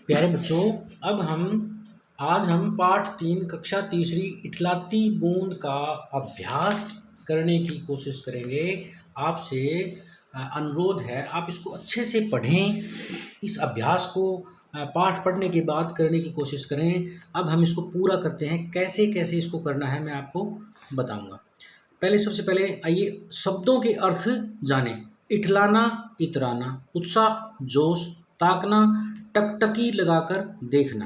प्यारे बच्चों, अब आज हम पाठ 3 कक्षा तीसरी इठलाती बूंद का अभ्यास करने की कोशिश करेंगे। आपसे अनुरोध है, आप इसको अच्छे से पढ़ें। इस अभ्यास को पाठ पढ़ने के बाद करने की कोशिश करें। अब हम इसको पूरा करते हैं। कैसे कैसे इसको करना है मैं आपको बताऊंगा। सबसे पहले आइए शब्दों के अर्थ जानें। इठलाना, इतराना, उत्साह, जोश, ताकना, टकटकी लगाकर देखना,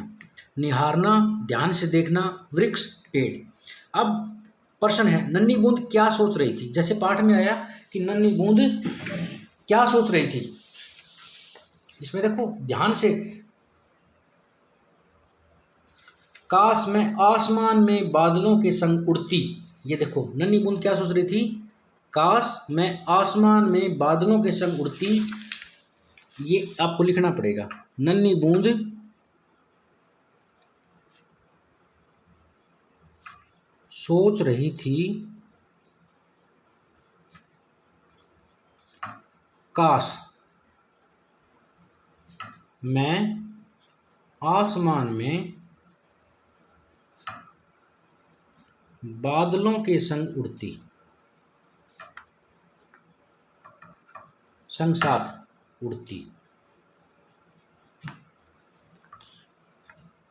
निहारना, ध्यान से देखना, वृक्ष, पेड़। अब प्रश्न है, नन्ही बूंद क्या सोच रही थी? जैसे पाठ में आया कि नन्ही बूंद क्या सोच रही थी, इसमें देखो ध्यान से। काश मैं आसमान में बादलों के संग उड़ती। ये देखो नन्ही बूंद क्या सोच रही थी? काश मैं आसमान में बादलों के संग उड़ती। ये आपको लिखना पड़ेगा। नन्ही बूंद सोच रही थी काश मैं आसमान में बादलों के संग उड़ती, संग साथ उड़ती।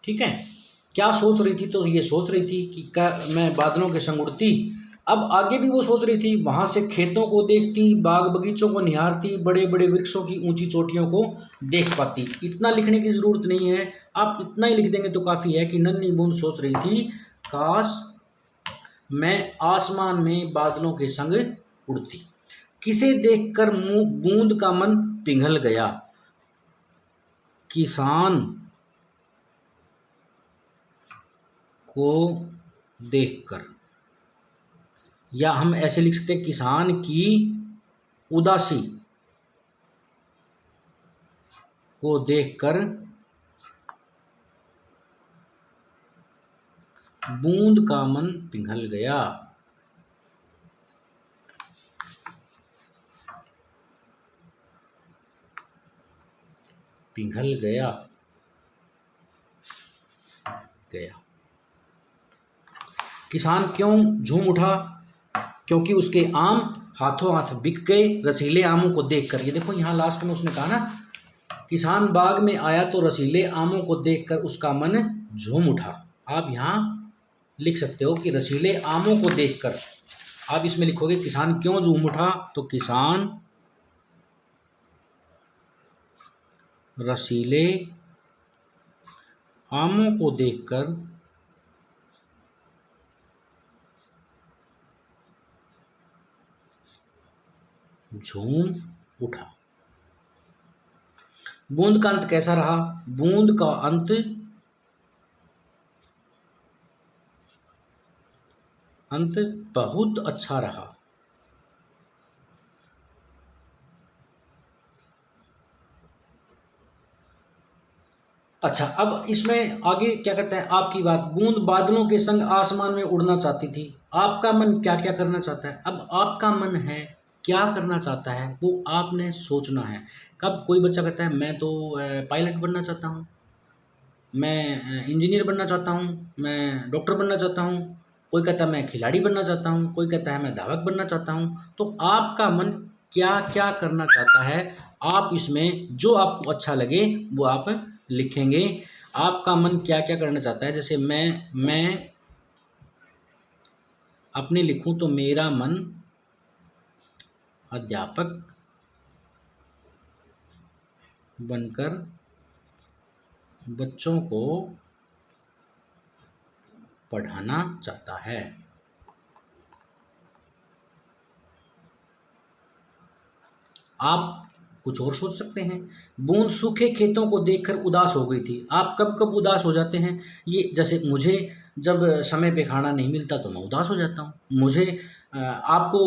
ठीक है, क्या सोच रही थी? तो ये सोच रही थी कि मैं बादलों के संग उड़ती। अब आगे भी वो सोच रही थी, वहां से खेतों को देखती, बाग बगीचों को निहारती, बड़े बड़े वृक्षों की ऊंची चोटियों को देख पाती। इतना लिखने की जरूरत नहीं है, आप इतना ही लिख देंगे तो काफी है कि नन्ही बूंद सोच रही थी काश मैं आसमान में बादलों के संग उड़ती। किसे देखकर बूंद का मन पिघल गया? किसान को देखकर, या हम ऐसे लिख सकते हैं किसान की उदासी को देखकर बूंद का मन पिघल गया। पिघल गया गया। किसान क्यों झूम उठा? क्योंकि उसके आम हाथों हाथ बिक गए रसीले आमों को देखकर। ये देखो यहाँ लास्ट में उसने कहा ना, किसान बाग में आया तो रसीले आमों को देखकर उसका मन झूम उठा। आप यहाँ लिख सकते हो कि रसीले आमों को देखकर। आप इसमें लिखोगे किसान क्यों झूम उठा, तो किसान रसीले आमों को देखकर झूम उठा। बूंद का अंत कैसा रहा? बूंद का अंत बहुत अच्छा रहा। अच्छा, अब इसमें आगे क्या कहता है? आपकी बात, बूंद बादलों के संग आसमान में उड़ना चाहती थी। आपका मन क्या क्या करना चाहता है? अब आपका मन है क्या करना चाहता है, वो आपने सोचना है। कब कोई बच्चा कहता है मैं तो पायलट बनना चाहता हूँ, मैं इंजीनियर बनना चाहता हूँ, मैं डॉक्टर बनना चाहता हूँ। कोई कहता है मैं खिलाड़ी बनना चाहता हूँ, कोई कहता है मैं धावक बनना चाहता हूँ। तो आपका मन क्या क्या करना चाहता है, आप इसमें जो आपको अच्छा लगे वो आप लिखेंगे। आपका मन क्या क्या करना चाहता है? जैसे मैं अपने लिखूं तो मेरा मन अध्यापक बनकर बच्चों को पढ़ाना चाहता है। आप कुछ और सोच सकते हैं। बूंद सूखे खेतों को देखकर उदास हो गई थी। आप कब कब उदास हो जाते हैं? ये जैसे मुझे जब समय पे खाना नहीं मिलता तो मैं उदास हो जाता हूँ। मुझे आपको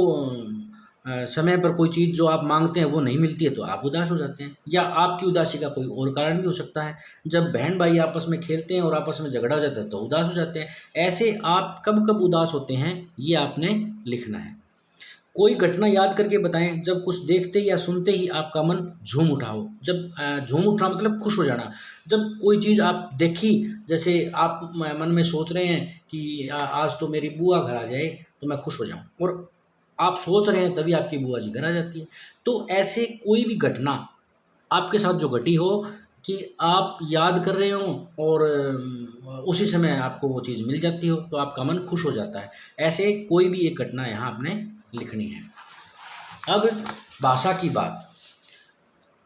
समय पर कोई चीज़ जो आप मांगते हैं वो नहीं मिलती है तो आप उदास हो जाते हैं। या आपकी उदासी का कोई और कारण भी हो सकता है। जब बहन भाई आपस में खेलते हैं और आपस में झगड़ा हो जाता है तो उदास हो जाते हैं। ऐसे आप कब कब उदास होते हैं ये आपने लिखना है। कोई घटना याद करके बताएं जब कुछ देखते या सुनते ही आपका मन झूम उठा हो। जब झूम उठना मतलब खुश हो जाना। जब कोई चीज़ आप देखी, जैसे आप मन में सोच रहे हैं कि आज तो मेरी बुआ घर आ जाए तो मैं खुश हो जाऊं, और आप सोच रहे हैं तभी आपकी बुआ जी घर आ जाती है। तो ऐसे कोई भी घटना आपके साथ जो घटी हो कि आप याद कर रहे हो और उसी समय आपको वो चीज़ मिल जाती हो तो आपका मन खुश हो जाता है। ऐसे कोई भी एक घटना यहाँ आपने लिखनी है। अब भाषा की बात,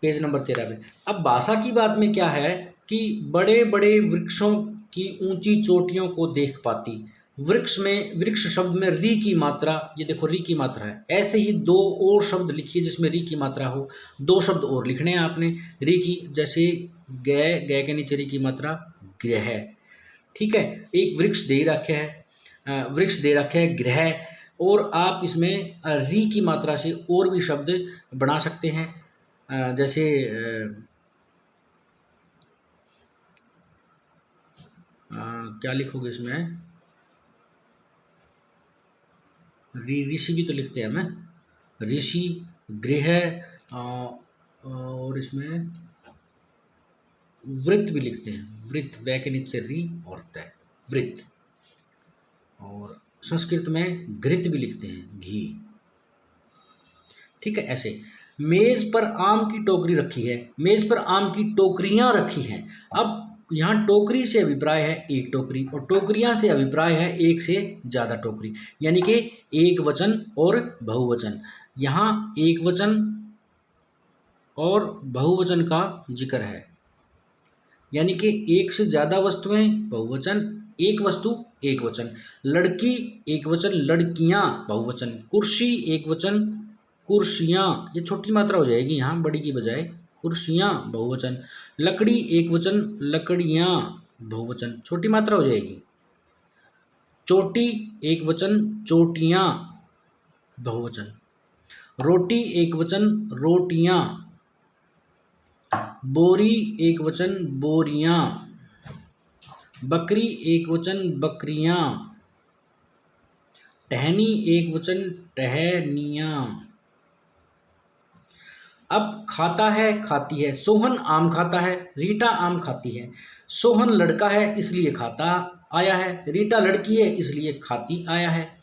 पेज नंबर 13 पे। अब भाषा की बात में क्या है कि बड़े बड़े वृक्षों की ऊंची चोटियों को देख पाती। वृक्ष शब्द में री की मात्रा, ये देखो री की मात्रा है। ऐसे ही दो और शब्द लिखिए जिसमें री की मात्रा हो। दो शब्द और लिखने हैं आपने री की, जैसे गय, गय के नीचे री की मात्रा ग्रह, ठीक है। एक वृक्ष दे रखे है, वृक्ष दे रखे है ग्रह, और आप इसमें री की मात्रा से और भी शब्द बना सकते हैं, जैसे क्या लिखोगे इसमें, ऋषि भी तो लिखते हैं हमें, ऋषि, गृह, और इसमें वृत्त भी लिखते हैं। वृत्त, वै के नीचे री और तय, वृत्त। और संस्कृत में घृत भी लिखते हैं, घी, ठीक है। ऐसे मेज पर आम की टोकरी रखी है, मेज पर आम की टोकरियां रखी हैं। अब यहाँ टोकरी से अभिप्राय है एक टोकरी, और टोकरियां से अभिप्राय है एक से ज़्यादा टोकरी, यानी कि एक वचन और बहुवचन। यहाँ एक वचन और बहुवचन का जिक्र है, यानी कि एक से ज़्यादा वस्तुएं बहुवचन, एक वस्तु एक वचन। लड़की एक वचन, लड़कियां बहुवचन। कुर्सी एक वचन, कुर्सियां, ये छोटी मात्रा हो जाएगी यहाँ बड़ी की बजाय, कुर्सियां बहुवचन। लकड़ी एक वचन, लकड़ियां बहुवचन, छोटी मात्रा हो जाएगी। चोटी एक वचन, चोटियां बहुवचन। रोटी एक वचन, रोटियां। बोरी एक वचन, बोरियां। बकरी एक वचन, बकरियां। टहनी एक वचन, टहनियां। अब खाता है, खाती है। सोहन आम खाता है, रीटा आम खाती है। सोहन लड़का है इसलिए खाता आया है, रीटा लड़की है इसलिए खाती आया है।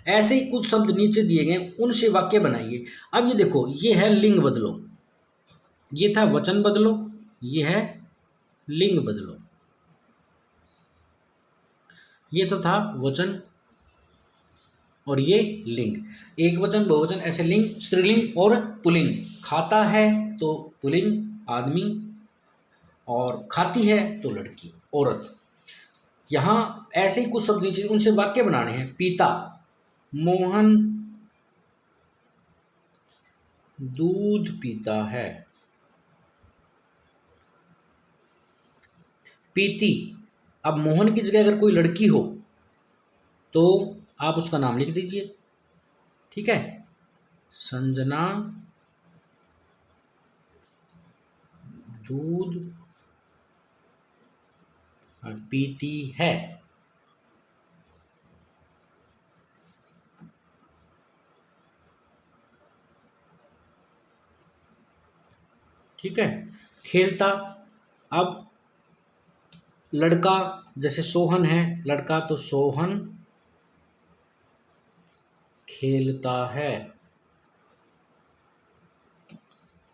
ऐसे ही कुछ शब्द नीचे दिए गए, उनसे वाक्य बनाइए। अब ये देखो, ये है लिंग बदलो, ये था वचन बदलो, ये है लिंग बदलो। ये तो था वचन और ये लिंग, एक वचन बहुवचन, ऐसे लिंग, स्त्रीलिंग और पुल्लिंग। खाता है तो पुल्लिंग आदमी, और खाती है तो लड़की औरत। यहाँ ऐसे ही कुछ शब्द नीचे, उनसे वाक्य बनाने हैं। पीता, मोहन दूध पीता है। पीती, अब मोहन की जगह अगर कोई लड़की हो तो आप उसका नाम लिख दीजिए, ठीक है। संजना दूध पीती है, ठीक है। खेलता, अब लड़का जैसे सोहन है, लड़का तो सोहन खेलता है।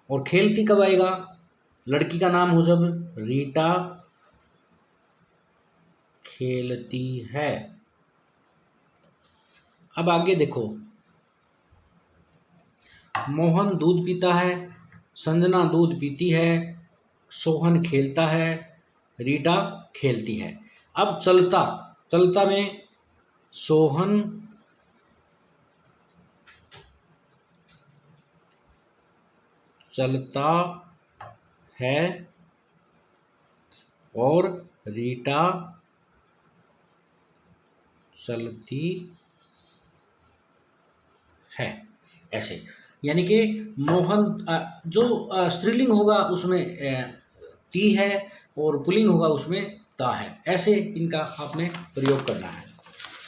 और खेलती कब आएगा, लड़की का नाम हो जब, रीटा खेलती है। अब आगे देखो, मोहन दूध पीता है, संजना दूध पीती है, सोहन खेलता है, रीटा खेलती है। अब चलता, चलता में सोहन चलता है और रीटा चलती है। ऐसे, यानी कि मोहन जो स्त्रीलिंग होगा उसमें ती है, और पुल्लिंग होगा उसमें ता है। ऐसे इनका आपने प्रयोग करना है।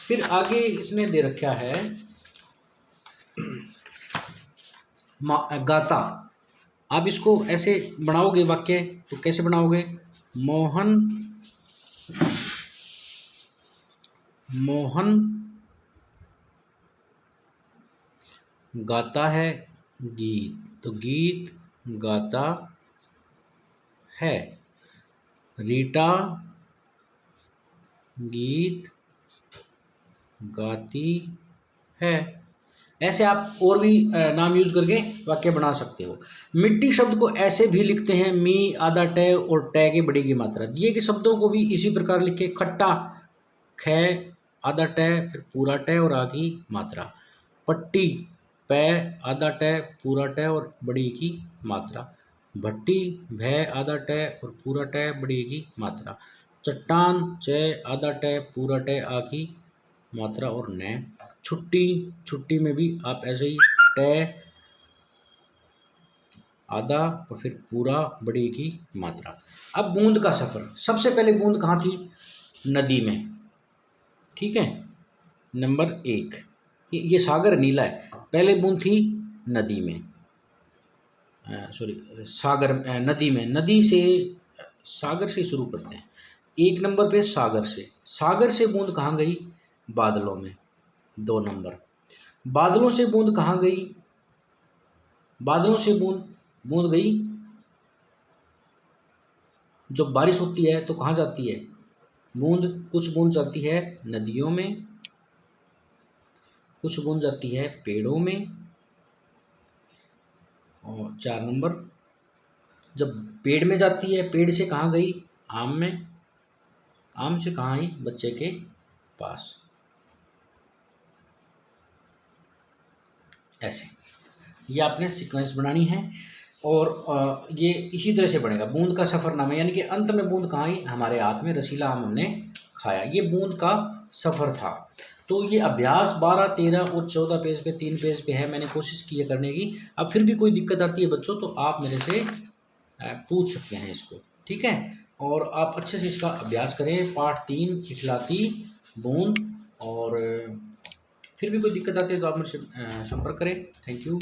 फिर आगे इसने दे रखा है गाता। आप इसको ऐसे बनाओगे वाक्य तो कैसे बनाओगे? मोहन गाता है गीत, तो गीत गाता है। रीटा गीत गाती है। ऐसे आप और भी नाम यूज करके वाक्य बना सकते हो। मिट्टी शब्द को ऐसे भी लिखते हैं मी आधा टे और टे की बड़ी की मात्रा। दिए के शब्दों को भी इसी प्रकार लिखे। खट्टा ख आधा टे फिर पूरा टे और आ की मात्रा। पट्टी पै आधा टे पूरा टे और बड़ी की मात्रा। भट्टी भै आधा टे और पूरा टे बड़ी की मात्रा। चट्टान च आधा टे पूरा टे आ की मात्रा और न। छुट्टी में भी आप ऐसे ही टे आधा और फिर पूरा बड़ी की मात्रा। अब बूंद का सफर। सबसे पहले बूंद कहाँ थी? नदी में, ठीक है। नंबर 1 ये सागर नीला है। पहले बूंद थी नदी में, सागर नदी में। नदी से सागर से शुरू करते हैं। 1 नंबर पे सागर से बूंद कहाँ गई? बादलों में। 2 नंबर बादलों से बूंद कहाँ गई? बादलों से बूंद गई, जब बारिश होती है तो कहाँ जाती है कुछ बूंद जाती है नदियों में, कुछ बूंद जाती है पेड़ों में। और 4 नंबर जब पेड़ में जाती है, पेड़ से कहाँ गई? आम में। आम से कहाँ आई? बच्चे के पास। ऐसे ये आपने सीक्वेंस बनानी है और ये इसी तरह से बनेगा। बूंद का सफ़रनामा, यानी कि अंत में बूंद कहाँ आई? हमारे हाथ में रसीला आम हमने खाया। ये बूंद का सफ़र था। तो ये अभ्यास 12, 13 और 14 पेज पे 3 पेज पे है। मैंने कोशिश की है करने की। अब फिर भी कोई दिक्कत आती है बच्चों तो आप मेरे से पूछ सकते हैं इसको, ठीक है। और आप अच्छे से इसका अभ्यास करें। पाठ 3 इठलाती बूंद। और फिर भी कोई दिक्कत आती है तो आप मुझसे संपर्क करें। Thank you.